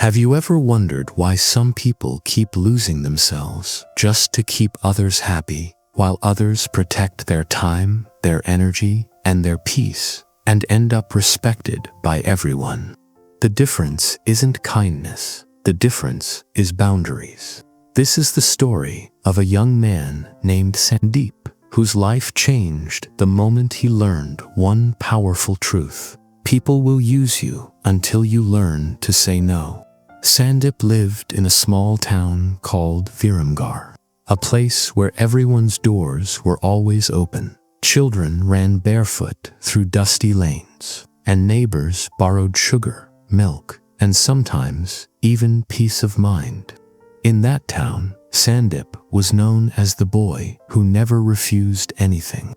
Have you ever wondered why some people keep losing themselves just to keep others happy, while others protect their time, their energy, and their peace, and end up respected by everyone? The difference isn't kindness. The difference is boundaries. This is the story of a young man named Sandip, whose life changed the moment he learned one powerful truth. People will use you until you learn to say no. Sandip lived in a small town called Viramgarh, a place where everyone's doors were always open. Children ran barefoot through dusty lanes, and neighbors borrowed sugar, milk, and sometimes even peace of mind. In that town, Sandip was known as the boy who never refused anything.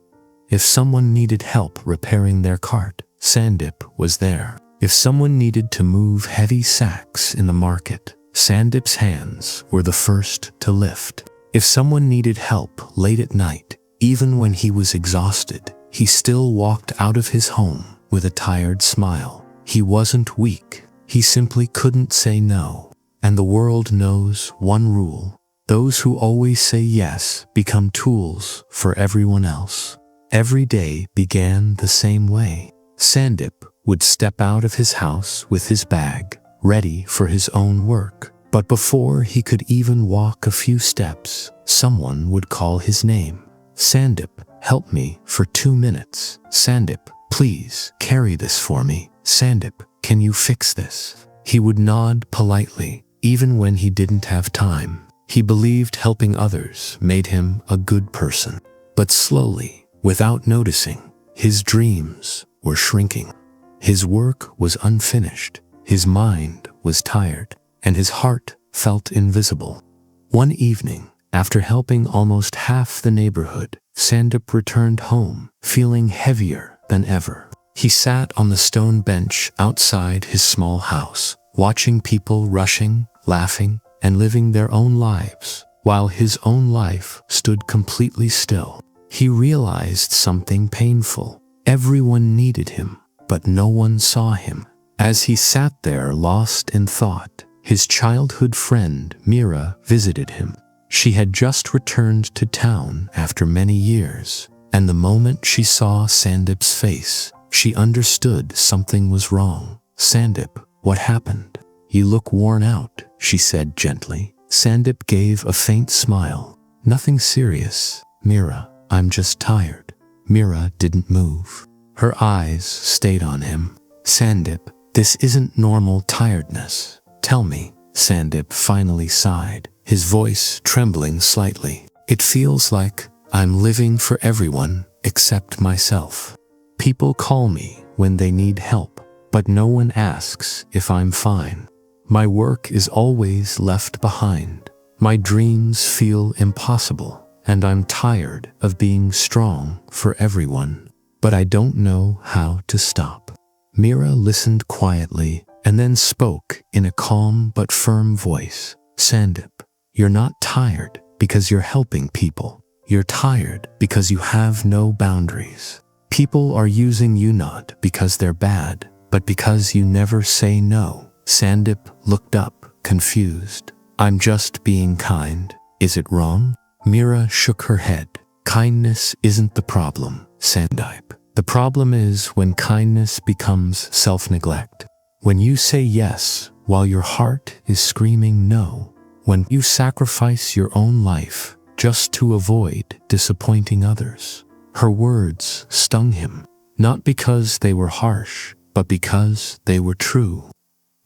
If someone needed help repairing their cart, Sandip was there. If someone needed to move heavy sacks in the market, Sandip's hands were the first to lift. If someone needed help late at night, even when he was exhausted, he still walked out of his home with a tired smile. He wasn't weak. He simply couldn't say no. And the world knows one rule: those who always say yes become tools for everyone else. Every day began the same way. Sandip would step out of his house with his bag, ready for his own work. But before he could even walk a few steps, someone would call his name. Sandip, help me for 2 minutes. Sandip, please carry this for me. Sandip, can you fix this? He would nod politely, even when he didn't have time. He believed helping others made him a good person. But slowly, without noticing, his dreams were shrinking. His work was unfinished, his mind was tired, and his heart felt invisible. One evening, after helping almost half the neighborhood, Sandip returned home, feeling heavier than ever. He sat on the stone bench outside his small house, watching people rushing, laughing, and living their own lives, while his own life stood completely still. He realized something painful. Everyone needed him, but no one saw him. As he sat there lost in thought, his childhood friend Mira visited him. She had just returned to town after many years, and the moment she saw Sandip's face, she understood something was wrong. Sandip, what happened? You look worn out, she said gently. Sandip gave a faint smile. Nothing serious, Mira, I'm just tired. Mira didn't move. Her eyes stayed on him. Sandip, this isn't normal tiredness. Tell me. Sandip finally sighed, his voice trembling slightly. It feels like I'm living for everyone except myself. People call me when they need help, but no one asks if I'm fine. My work is always left behind. My dreams feel impossible, and I'm tired of being strong for everyone. But I don't know how to stop. Mira listened quietly and then spoke in a calm but firm voice. Sandip, you're not tired because you're helping people. You're tired because you have no boundaries. People are using you not because they're bad, but because you never say no. Sandip looked up, confused. I'm just being kind. Is it wrong? Mira shook her head. Kindness isn't the problem, Sandip. The problem is when kindness becomes self-neglect. When you say yes while your heart is screaming no. When you sacrifice your own life just to avoid disappointing others. Her words stung him, not because they were harsh, but because they were true.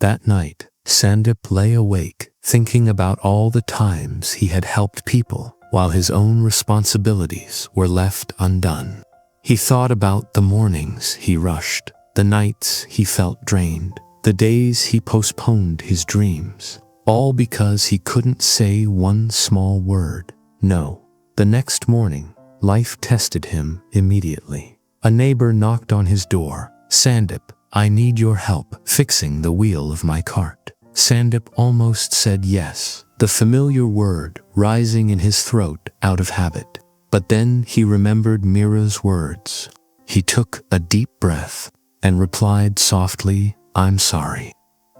That night, Sandip lay awake, thinking about all the times he had helped people while his own responsibilities were left undone. He thought about the mornings he rushed, the nights he felt drained, the days he postponed his dreams, all because he couldn't say one small word, no. The next morning, life tested him immediately. A neighbor knocked on his door. Sandip, I need your help fixing the wheel of my cart. Sandip almost said yes, the familiar word rising in his throat out of habit. But then he remembered Mira's words. He took a deep breath and replied softly, I'm sorry.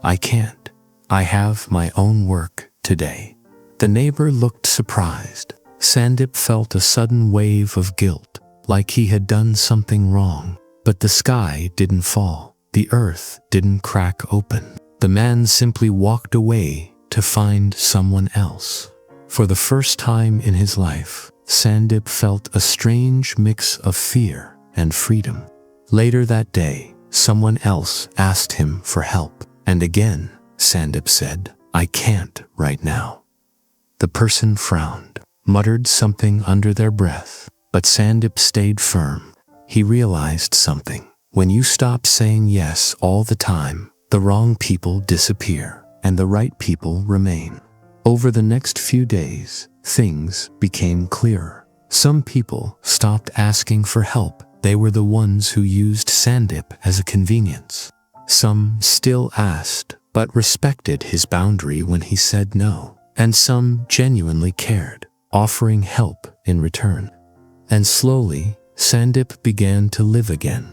I can't. I have my own work today." The neighbor looked surprised. Sandip felt a sudden wave of guilt, like he had done something wrong. But the sky didn't fall. The earth didn't crack open. The man simply walked away to find someone else. For the first time in his life, Sandip felt a strange mix of fear and freedom. Later that day, someone else asked him for help. And again, Sandip said, "I can't right now." The person frowned, muttered something under their breath, but Sandip stayed firm. He realized something. When you stop saying yes all the time, the wrong people disappear and the right people remain. Over the next few days, things became clearer. Some people stopped asking for help. They were the ones who used Sandip as a convenience. Some still asked, but respected his boundary when he said no. And some genuinely cared, offering help in return. And slowly, Sandip began to live again.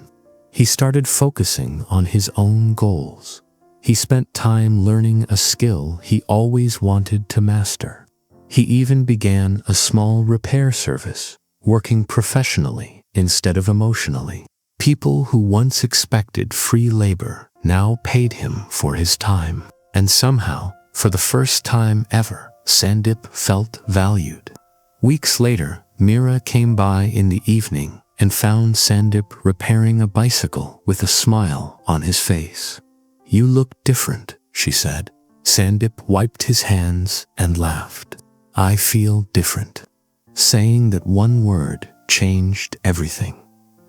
He started focusing on his own goals. He spent time learning a skill he always wanted to master. He even began a small repair service, working professionally instead of emotionally. People who once expected free labor now paid him for his time. And somehow, for the first time ever, Sandip felt valued. Weeks later, Mira came by in the evening and found Sandip repairing a bicycle with a smile on his face. "You look different," she said. Sandip wiped his hands and laughed. "I feel different." Saying that one word changed everything.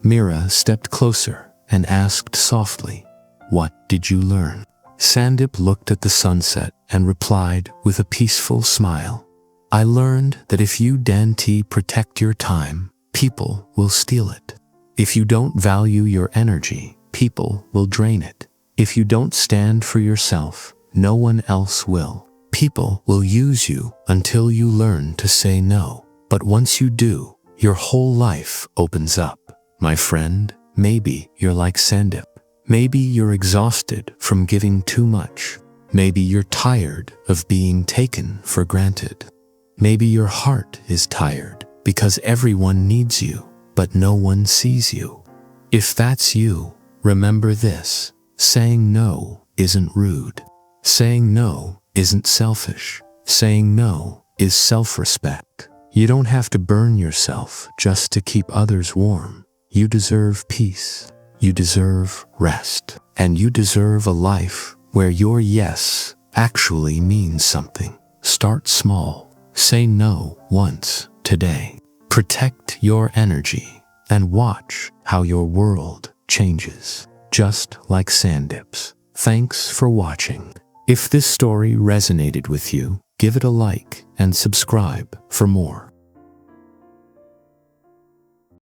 Mira stepped closer and asked softly, "What did you learn?" Sandip looked at the sunset and replied with a peaceful smile, "I learned that if you protect your time, people will steal it. If you don't value your energy, people will drain it. If you don't stand for yourself, no one else will. People will use you until you learn to say no. But once you do, your whole life opens up. My friend, maybe you're like Sandip. Maybe you're exhausted from giving too much. Maybe you're tired of being taken for granted. Maybe your heart is tired because everyone needs you, but no one sees you. If that's you, remember this: saying no isn't rude. Saying no isn't selfish. Saying no is self-respect. You don't have to burn yourself just to keep others warm. You deserve peace. You deserve rest. And you deserve a life where your yes actually means something. Start small. Say no once today. Protect your energy and watch how your world changes, just like Sandip's. Thanks for watching. If this story resonated with you, give it a like and subscribe for more.